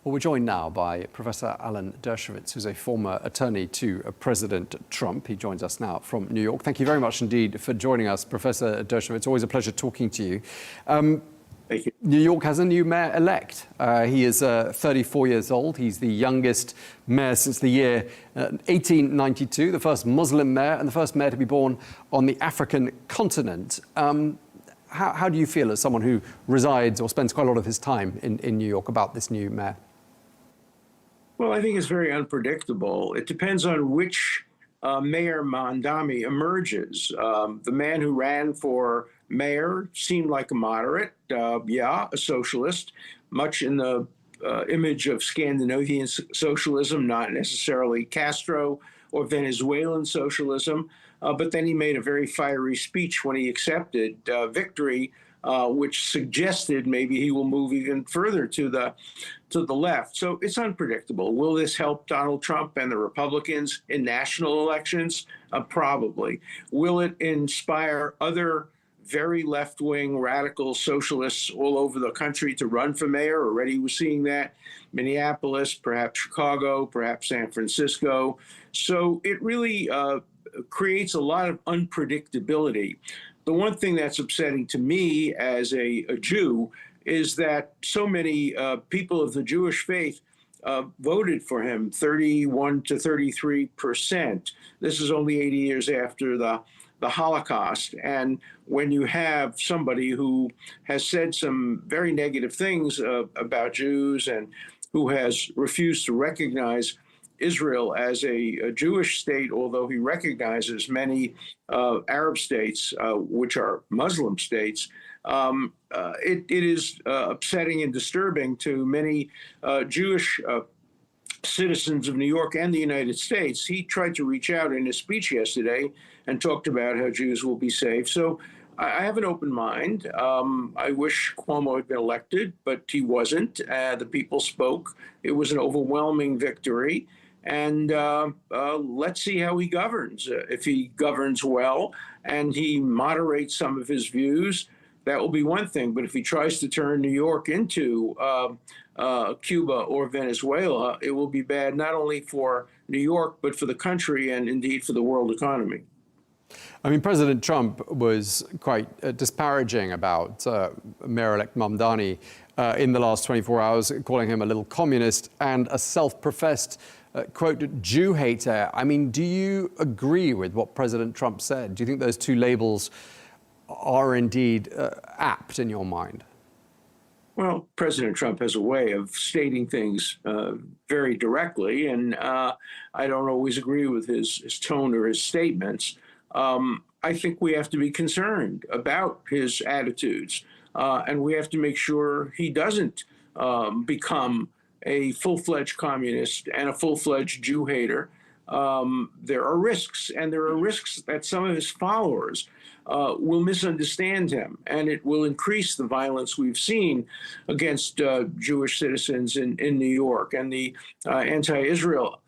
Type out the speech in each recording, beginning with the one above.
Well, we're joined now by Professor Alan Dershowitz, who's a former attorney to President Trump. He joins us now from New York. Thank you very much indeed for joining us, Professor Dershowitz. Always a pleasure talking to you. Thank you. New York has a new mayor-elect. He is 34 years old. He's the youngest mayor since the year 1892, the first Muslim mayor and the first mayor to be born on the African continent. How do you feel as someone who resides or spends quite a lot of his time in New York about this new mayor? Well, I think it's very unpredictable. It depends on which Mayor Mamdani emerges. The man who ran for mayor seemed like a moderate, a socialist, much in the image of Scandinavian socialism, not necessarily Castro or Venezuelan socialism. But then he made a very fiery speech when he accepted victory, which suggested maybe he will move even further to the left. So it's unpredictable. Will this help Donald Trump and the Republicans in national elections? Probably. Will it inspire other very left-wing radical socialists all over the country to run for mayor? Already we're seeing that. Minneapolis, perhaps Chicago, perhaps San Francisco. So it really creates a lot of unpredictability. The one thing that's upsetting to me as a Jew is that so many people of the Jewish faith voted for him, 31 to 33%. This is only 80 years after the Holocaust. And when you have somebody who has said some very negative things about Jews and who has refused to recognize Israel as a Jewish state, although he recognizes many Arab states, which are Muslim states, it is upsetting and disturbing to many Jewish citizens of New York and the United States. He tried to reach out in his speech yesterday and talked about how Jews will be safe. So I have an open mind. I wish Cuomo had been elected, but he wasn't. The people spoke. It was an overwhelming victory. And let's see how he governs. If he governs well and he moderates some of his views, that will be one thing. But if he tries to turn New York into Cuba or Venezuela, it will be bad not only for New York, but for the country and indeed for the world economy. I mean, President Trump was quite disparaging about Mayor-elect Mamdani in the last 24 hours, calling him a little communist and a self-professed quote, Jew hater. I mean, do you agree with what President Trump said? Do you think those two labels are indeed apt in your mind? Well, President Trump has a way of stating things very directly, and I don't always agree with his tone or his statements. I think we have to be concerned about his attitudes, and we have to make sure he doesn't become a full-fledged communist and a full-fledged Jew hater. There are risks, and there are risks that some of his followers will misunderstand him, and it will increase the violence we've seen against Jewish citizens in New York and the anti-Israel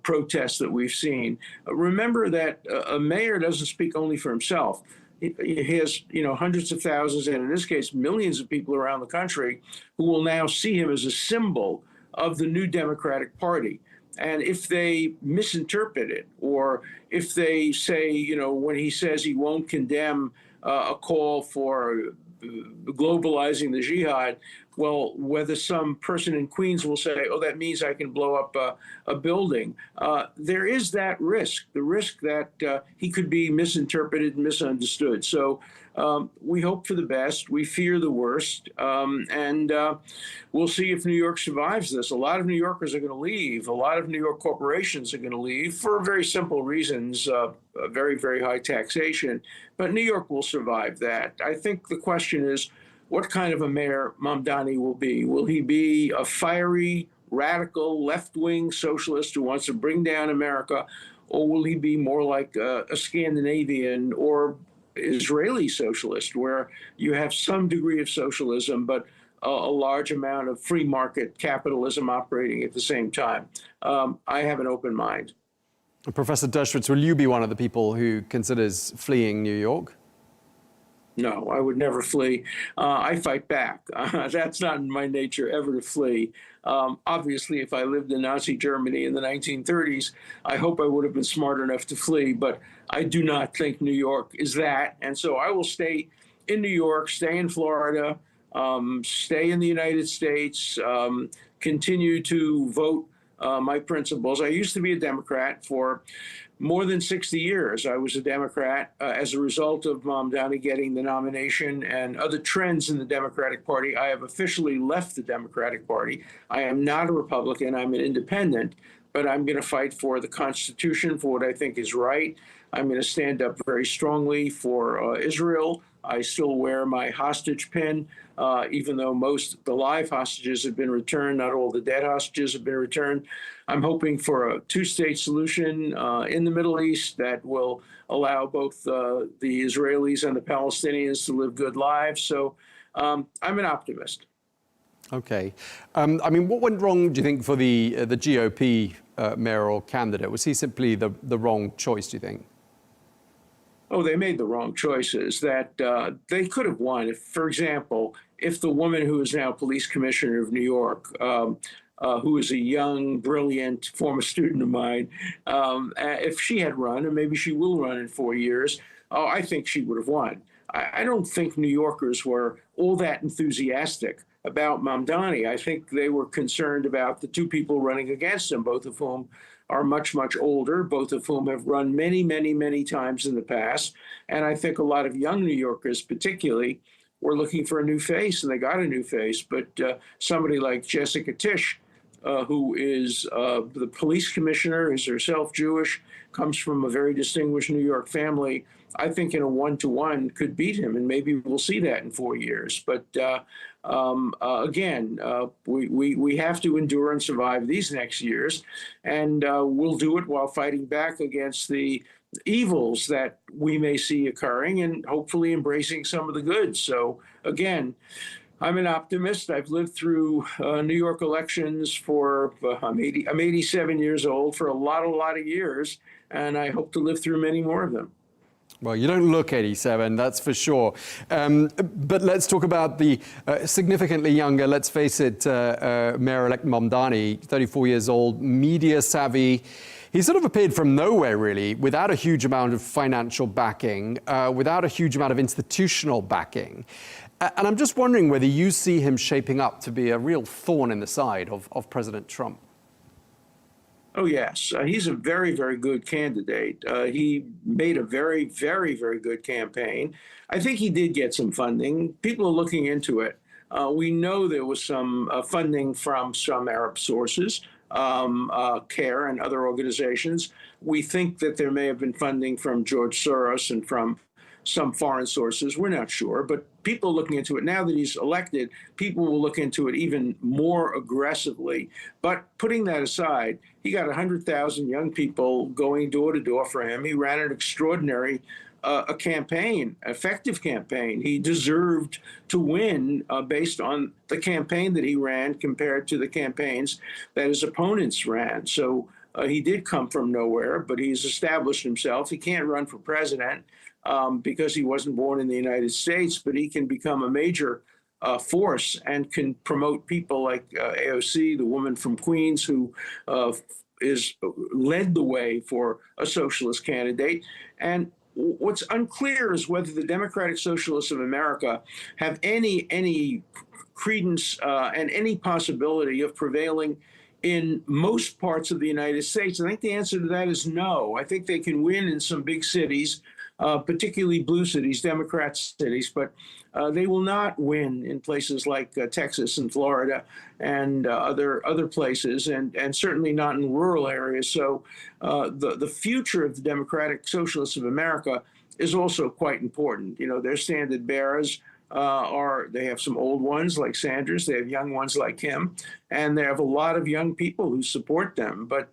protests that we've seen. Remember that a mayor doesn't speak only for himself. He has, hundreds of thousands, and in this case, millions of people around the country who will now see him as a symbol of the new Democratic Party. And if they misinterpret it, or if they say, when he says he won't condemn a call for globalizing the jihad, well, whether some person in Queens will say, oh, that means I can blow up a building. There is that risk, the risk that he could be misinterpreted and misunderstood. So we hope for the best. We fear the worst. And we'll see if New York survives this. A lot of New Yorkers are going to leave. A lot of New York corporations are going to leave for very simple reasons, very, very high taxation. But New York will survive that. I think the question is, what kind of a mayor Mamdani will be? Will he be a fiery, radical, left-wing socialist who wants to bring down America? Or will he be more like a Scandinavian or Israeli socialist, where you have some degree of socialism, but a large amount of free market capitalism operating at the same time? I have an open mind. Professor Dershowitz, will you be one of the people who considers fleeing New York? No, I would never flee. I fight back. That's not in my nature ever to flee. Obviously, if I lived in Nazi Germany in the 1930s, I hope I would have been smart enough to flee, but I do not think New York is that. And so I will stay in New York, stay in Florida, stay in the United States, continue to vote my principles. I used to be a Democrat for more than 60 years. I was a Democrat as a result of Mamdani getting the nomination and other trends in the Democratic Party. I have officially left the Democratic Party. I am not a Republican. I'm an independent, but I'm going to fight for the Constitution, for what I think is right. I'm going to stand up very strongly for Israel. I still wear my hostage pin, even though most the live hostages have been returned. Not all the dead hostages have been returned. I'm hoping for a two-state solution in the Middle East that will allow both the Israelis and the Palestinians to live good lives. So I'm an optimist. Okay. I mean, what went wrong, do you think, for the GOP mayoral candidate? Was he simply the wrong choice, do you think? Oh, they made the wrong choices. That they could have won. If, for example, if the woman who is now police commissioner of New York, who is a young, brilliant former student of mine, if she had run, and maybe she will run in 4 years, I think she would have won. I don't think New Yorkers were all that enthusiastic about Mamdani. I think they were concerned about the two people running against him, both of whom are much, much older, both of whom have run many, many, many times in the past. And I think a lot of young New Yorkers, particularly, were looking for a new face, and they got a new face. But somebody like Jessica Tisch, who is the police commissioner, is herself Jewish, comes from a very distinguished New York family, I think in a one-to-one could beat him, and maybe we'll see that in 4 years. But again, we have to endure and survive these next years, and we'll do it while fighting back against the evils that we may see occurring, and hopefully embracing some of the good. So again, I'm an optimist. I've lived through New York elections for I'm 87 years old, for a lot of years, and I hope to live through many more of them. Well, you don't look 87, that's for sure. But let's talk about the significantly younger, let's face it, Mayor-elect Mamdani, 34 years old, media savvy. He sort of appeared from nowhere, really, without a huge amount of financial backing, without a huge amount of institutional backing. And I'm just wondering whether you see him shaping up to be a real thorn in the side of President Trump. Oh, yes. He's a very, very good candidate. He made a very, very, very good campaign. I think he did get some funding. People are looking into it. We know there was some funding from some Arab sources, CARE and other organizations. We think that there may have been funding from George Soros and from some foreign sources. We're not sure, but people are looking into it. Now that he's elected, people will look into it even more aggressively. But putting that aside, he got 100,000 young people going door to door for him. He ran an extraordinary a campaign, effective campaign. He deserved to win based on the campaign that he ran compared to the campaigns that his opponents ran. So he did come from nowhere, but he's established himself. He can't run for president because he wasn't born in the United States, but he can become a major force and can promote people like AOC, the woman from Queens, who is led the way for a socialist candidate. And what's unclear is whether the Democratic Socialists of America have any credence and any possibility of prevailing in most parts of the United States. I think the answer to that is no. I think they can win in some big cities, particularly blue cities, Democrat cities, but they will not win in places like Texas and Florida and other places, and certainly not in rural areas. So the future of the Democratic Socialists of America is also quite important. You know, their standard bearers they have some old ones like Sanders, they have young ones like him, and they have a lot of young people who support them. But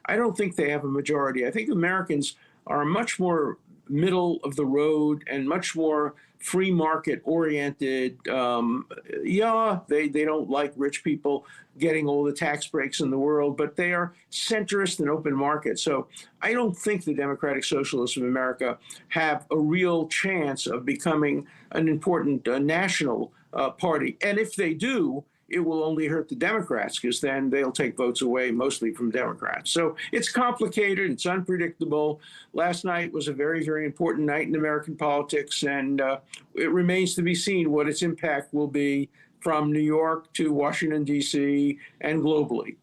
I don't think they have a majority. I think Americans are much more middle of the road and much more free market oriented. Yeah, they don't like rich people getting all the tax breaks in the world, but they are centrist and open market. So I don't think the Democratic Socialists of America have a real chance of becoming an important national party. And if they do, it will only hurt the Democrats, because then they'll take votes away mostly from Democrats. So it's complicated. It's unpredictable. Last night was a very, very important night in American politics, and it remains to be seen what its impact will be from New York to Washington, D.C., and globally.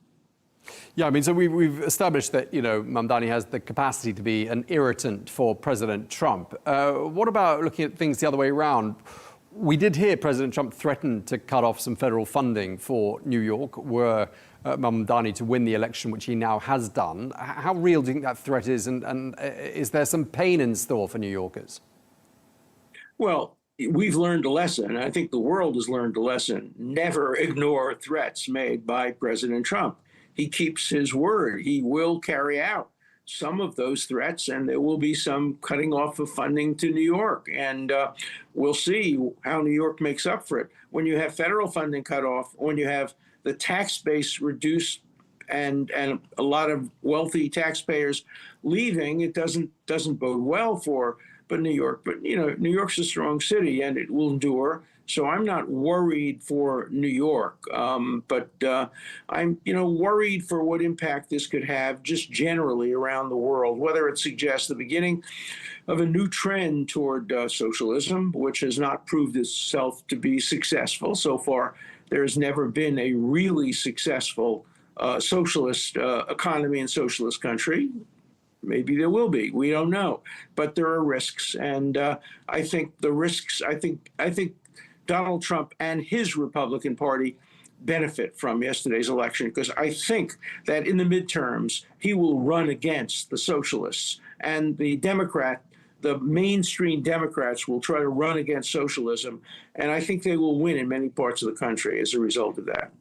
Yeah, I mean, so we've established that, Mamdani has the capacity to be an irritant for President Trump. What about looking at things the other way around? We did hear President Trump threaten to cut off some federal funding for New York were Mamdani to win the election, which he now has done. How real do you think that threat is, and is there some pain in store for New Yorkers? Well, we've learned a lesson. I think the world has learned a lesson. Never ignore threats made by President Trump. He keeps his word. He will carry out some of those threats, and there will be some cutting off of funding to New York. And we'll see how New York makes up for it. When you have federal funding cut off, when you have the tax base reduced and a lot of wealthy taxpayers leaving, it doesn't bode well for New York. But, New York's a strong city, and it will endure. So I'm not worried for New York, but I'm, worried for what impact this could have just generally around the world, whether it suggests the beginning of a new trend toward socialism, which has not proved itself to be successful. So far, there has never been a really successful socialist economy and socialist country. Maybe there will be. We don't know. But there are risks. And I think the risks, I think Donald Trump and his Republican Party benefit from yesterday's election, because I think that in the midterms, he will run against the socialists, and the mainstream Democrats will try to run against socialism. And I think they will win in many parts of the country as a result of that.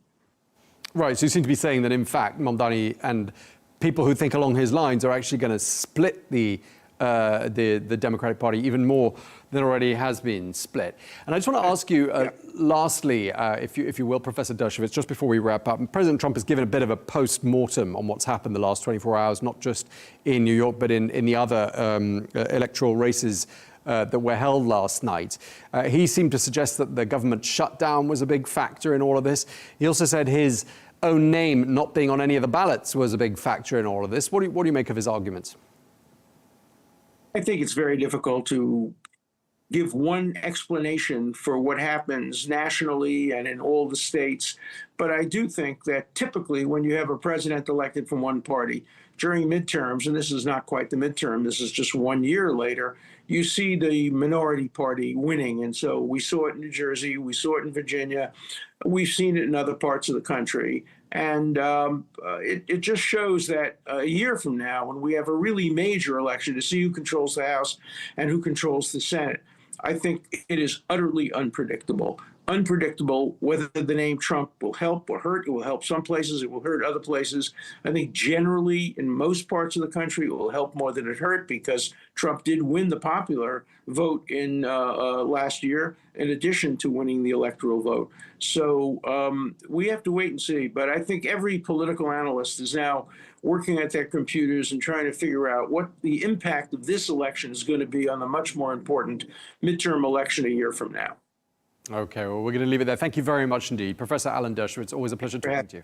Right. So you seem to be saying that, in fact, Mamdani and people who think along his lines are actually going to split the Democratic Party even more than already has been split. And I just want to ask you, lastly, if you will, Professor Dershowitz, just before we wrap up, President Trump has given a bit of a post-mortem on what's happened the last 24 hours, not just in New York, but in the other electoral races that were held last night. He seemed to suggest that the government shutdown was a big factor in all of this. He also said his own name not being on any of the ballots was a big factor in all of this. What do you make of his arguments? I think it's very difficult to give one explanation for what happens nationally and in all the states. But I do think that typically when you have a president elected from one party during midterms, and this is not quite the midterm, this is just 1 year later, you see the minority party winning. And so we saw it in New Jersey, we saw it in Virginia, we've seen it in other parts of the country. And it just shows that a year from now, when we have a really major election to see who controls the House and who controls the Senate, I think it is utterly unpredictable. Unpredictable whether the name Trump will help or hurt. It will help some places, it will hurt other places. I think generally in most parts of the country it will help more than it hurt, because Trump did win the popular vote in last year, in addition to winning the electoral vote. So we have to wait and see. But I think every political analyst is now working at their computers and trying to figure out what the impact of this election is going to be on the much more important midterm election a year from now. Okay, well, we're going to leave it there. Thank you very much indeed. Professor Alan Dershowitz, always a pleasure talking to you.